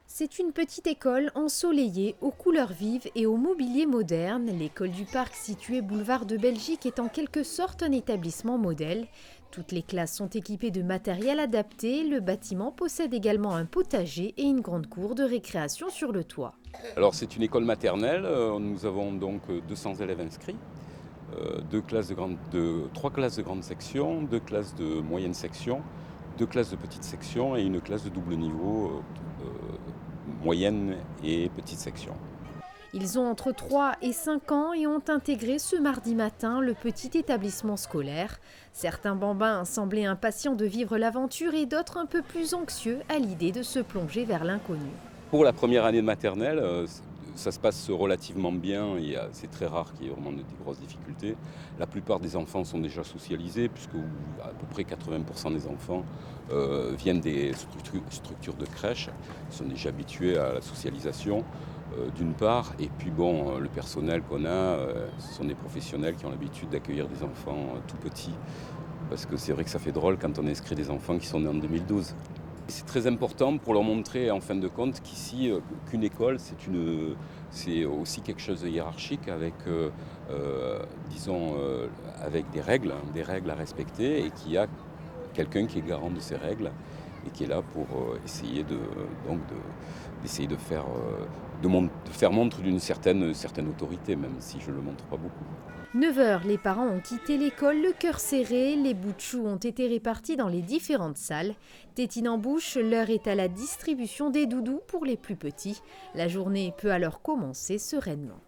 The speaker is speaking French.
C'est une petite école ensoleillée, aux couleurs vives et au mobilier moderne. L'école du Parc, située boulevard de Belgique, est en quelque sorte un établissement modèle. Toutes les classes sont équipées de matériel adapté. Le bâtiment possède également un potager et une grande cour de récréation sur le toit. Alors c'est une école maternelle, nous avons donc 200 élèves inscrits, trois classes de grande section, deux classes de moyenne section, deux classes de petite section et une classe de double niveau, moyenne et petite section. Ils ont entre 3 et 5 ans et ont intégré ce mardi matin le petit établissement scolaire. Certains bambins semblaient impatients de vivre l'aventure et d'autres un peu plus anxieux à l'idée de se plonger vers l'inconnu. Pour la première année de maternelle, ça se passe relativement bien. C'est très rare qu'il y ait vraiment de grosses difficultés. La plupart des enfants sont déjà socialisés, puisque à peu près 80% des enfants viennent des structures de crèche. Ils sont déjà habitués à la socialisation, d'une part. Et puis bon, le personnel qu'on a, ce sont des professionnels qui ont l'habitude d'accueillir des enfants tout petits. Parce que c'est vrai que ça fait drôle quand on inscrit des enfants qui sont nés en 2012. C'est très important pour leur montrer en fin de compte qu'ici, qu'une école, c'est aussi quelque chose de hiérarchique avec, avec des règles à respecter et qu'il y a quelqu'un qui est garant de ces règles et qui est là pour essayer d'essayer de faire montre d'une certaine autorité, même si je ne le montre pas beaucoup. 9 heures, les parents ont quitté l'école, le cœur serré. Les bouts de chou ont été répartis dans les différentes salles. Tétine en bouche, l'heure est à la distribution des doudous pour les plus petits. La journée peut alors commencer sereinement.